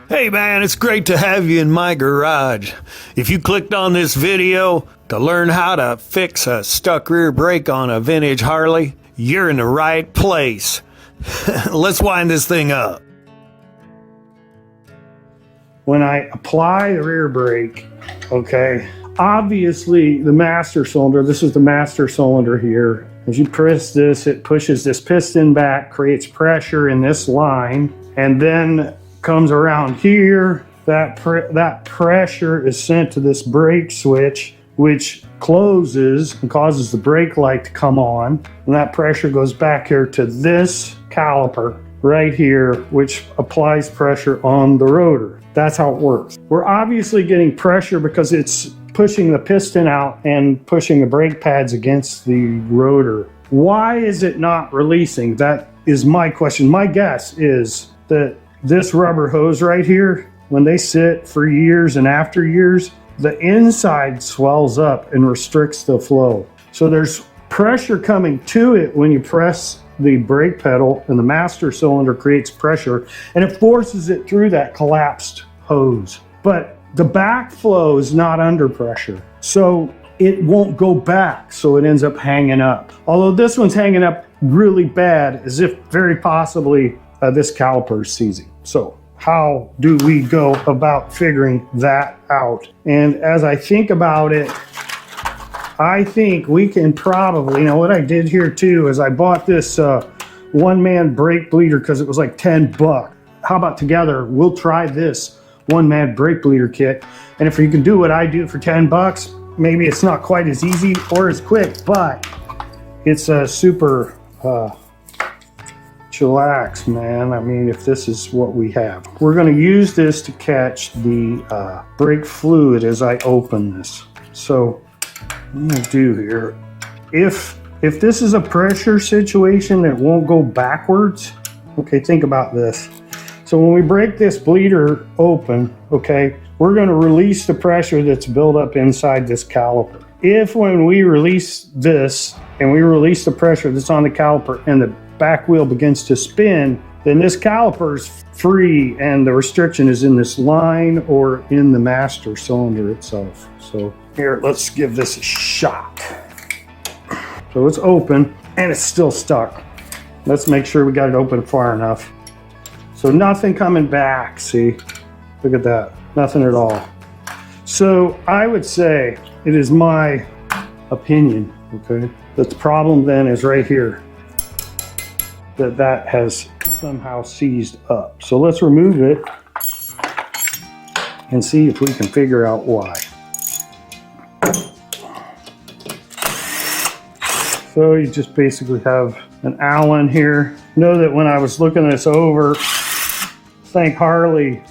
Hey man, it's great to have you in my garage. If you clicked on this video to learn how to fix a stuck rear brake on a vintage Harley, you're in the right place. Let's wind this thing up. When I apply the rear brake, okay, obviously the master cylinder, this is the master cylinder here. As you press this, it pushes this piston back, creates pressure in this line, and then comes around here. That pressure is sent to this brake switch, which closes and causes the brake light to come on. And that pressure goes back here to this caliper right here, which applies pressure on the rotor. That's how it works. We're obviously getting pressure because it's pushing the piston out and pushing the brake pads against the rotor. Why is it not releasing? That is my question. My guess is that this rubber hose right here, when they sit for years and after years, the inside swells up and restricts the flow. So there's pressure coming to it when you press the brake pedal, and the master cylinder creates pressure and it forces it through that collapsed hose. But the backflow is not under pressure, so it won't go back, so it ends up hanging up. Although this one's hanging up really bad, as if very possibly this caliper is seizing. So how do we go about figuring that out? And as I think about it, I think we can probably, what I did here too is I bought this one-man brake bleeder because it was like 10 bucks. How about together, we'll try this one-man brake bleeder kit. And if you can do what I do for 10 bucks, maybe it's not quite as easy or as quick, but it's a super chillax, man. I mean, if this is what we have. We're gonna use this to catch the brake fluid as I open this. So what I'm gonna do here, if this is a pressure situation that won't go backwards, okay, think about this. So when we break this bleeder open, okay, we're gonna release the pressure that's built up inside this caliper. If when we release this and we release the pressure that's on the caliper and the back wheel begins to spin, then this caliper is free and the restriction is in this line or in the master cylinder itself. So here, let's give this a shot. So it's open and it's still stuck. Let's make sure we got it open far enough. So nothing coming back, see? Look at that, nothing at all. So I would say, it is my opinion, okay, that the problem then is right here, that has somehow seized up. So let's remove it and see if we can figure out why. So you just basically have an Allen here. Know that when I was looking this over, thank Harley,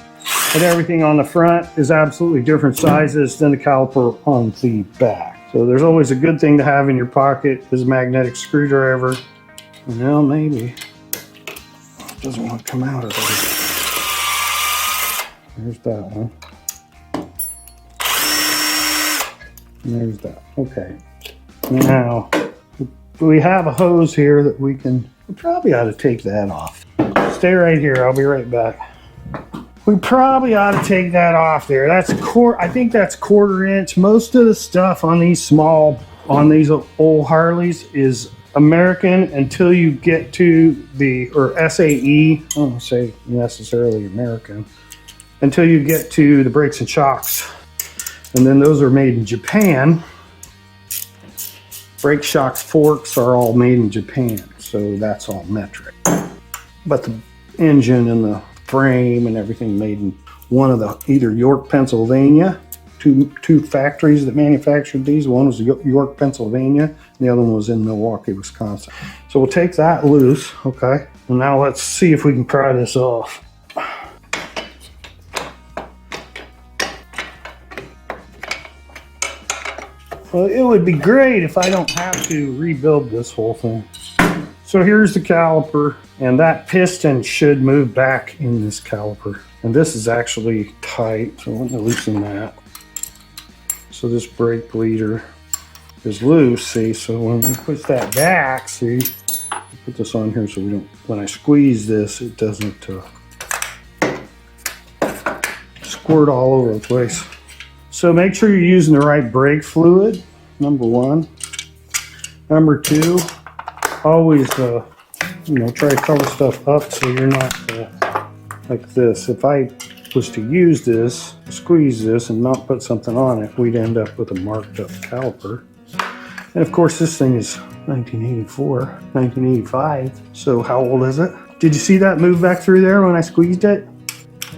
and everything on the front is absolutely different sizes than the caliper on the back. So there's always a good thing to have in your pocket is a magnetic screwdriver. Well, maybe it doesn't want to come out of there. There's that one. And there's that. Okay. Now, we have a hose here that we probably ought to take that off. Stay right here. I'll be right back. We probably ought to take that off there. That's I think that's 1/4 inch. Most of the stuff on these old Harleys is American until you get to or SAE, I don't say necessarily American, until you get to the brakes and shocks. And then those are made in Japan. Brake shocks, forks are all made in Japan, so that's all metric. But the engine and the frame and everything made in one of the either York, Pennsylvania, two factories that manufactured these. One was York, Pennsylvania, and the other one was in Milwaukee, Wisconsin. So we'll take that loose, okay? And now let's see if we can pry this off. Well, it would be great if I don't have to rebuild this whole thing. So here's the caliper, and that piston should move back in this caliper. And this is actually tight, so let me loosen that. So this brake bleeder is loose, see? So when we push that back, see? Put this on here so we don't, when I squeeze this, it doesn't squirt all over the place. So make sure you're using the right brake fluid, number one. Number two, always try to cover stuff up so you're not like this. If I was to use this, squeeze this, and not put something on it, we'd end up with a marked up caliper. And of course, this thing is 1984, 1985. So how old is it? Did you see that move back through there when I squeezed it?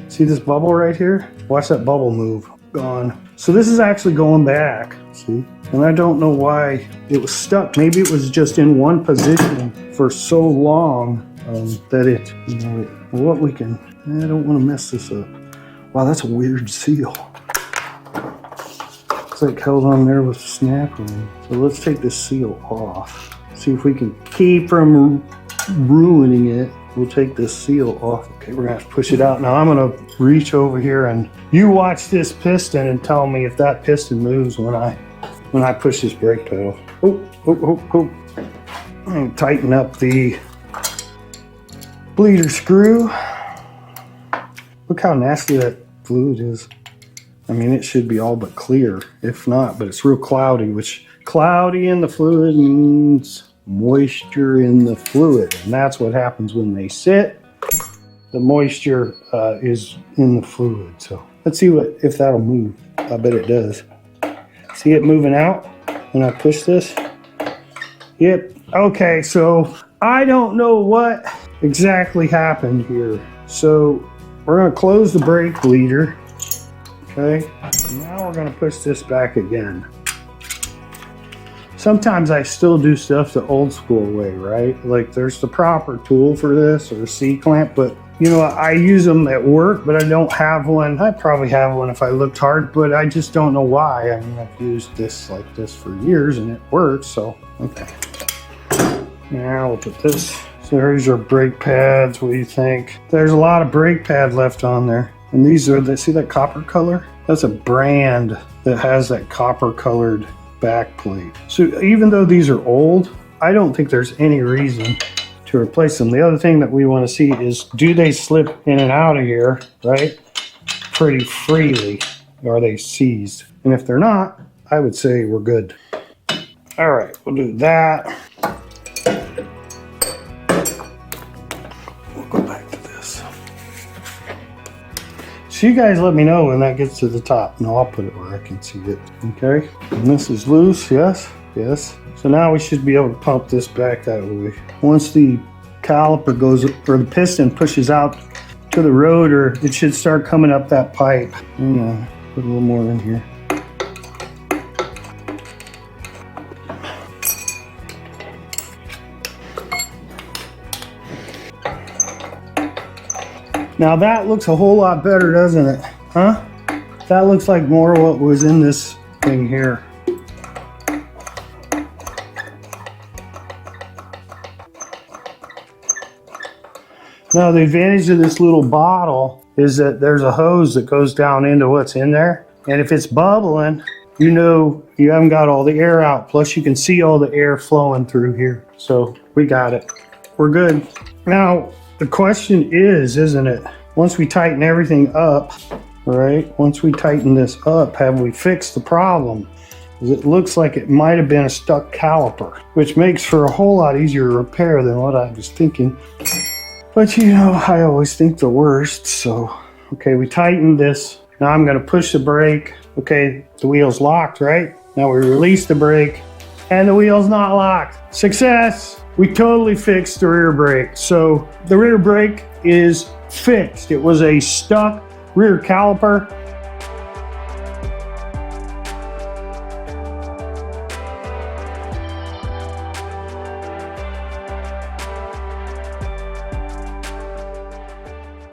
See this bubble right here? Watch that bubble move. Gone. So this is actually going back. See? And I don't know why it was stuck. Maybe it was just in one position for so long that it, what we can, I don't want to mess this up. Wow, that's a weird seal. It's like held on there with snap ring. So let's take this seal off. See if we can keep from ruining it. We'll take this seal off. Okay, we're gonna have to push it out. Now I'm gonna reach over here and you watch this piston and tell me if that piston moves when I push this brake pedal. Oh. And tighten up the bleeder screw. Look how nasty that fluid is. I mean, it should be all but clear, if not, but it's real cloudy, which cloudy in the fluid means moisture in the fluid. And that's what happens when they sit. The moisture is in the fluid. So let's see if that'll move. I bet it does. See it moving out when I push this? Yep. Okay, so I don't know what exactly happened here. So we're gonna close the brake bleeder. Okay, now we're gonna push this back again. Sometimes I still do stuff the old school way, right? Like there's the proper tool for this or a C-clamp, but I use them at work, but I don't have one. I probably have one if I looked hard, but I just don't know why. I mean, I've used this like this for years and it works, so, okay. Now we'll put this. So here's our brake pads. What do you think? There's a lot of brake pad left on there. And these are, see that copper color? That's a brand that has that copper colored back plate. So even though these are old, I don't think there's any reason to replace them. The other thing that we want to see is, do they slip in and out of here, right? Pretty freely. Are they seized? And if they're not, I would say we're good. All right, we'll do that. We'll go back to this. So you guys let me know when that gets to the top. No, I'll put it where I can see it. Okay, and this is loose, yes, yes. So now we should be able to pump this back that way. Once the caliper goes, or the piston pushes out to the rotor, it should start coming up that pipe. Put a little more in here. Now that looks a whole lot better, doesn't it? Huh? That looks like more what was in this thing here. Now the advantage of this little bottle is that there's a hose that goes down into what's in there. And if it's bubbling, you haven't got all the air out. Plus you can see all the air flowing through here. So we got it. We're good. Now, the question is, isn't it, once we tighten everything up, right? Once we tighten this up, have we fixed the problem? It looks like it might have been a stuck caliper, which makes for a whole lot easier repair than what I was thinking. But I always think the worst. So, okay, we tightened this. Now I'm gonna push the brake. Okay, the wheel's locked, right? Now we release the brake and the wheel's not locked. Success! We totally fixed the rear brake. So the rear brake is fixed. It was a stuck rear caliper.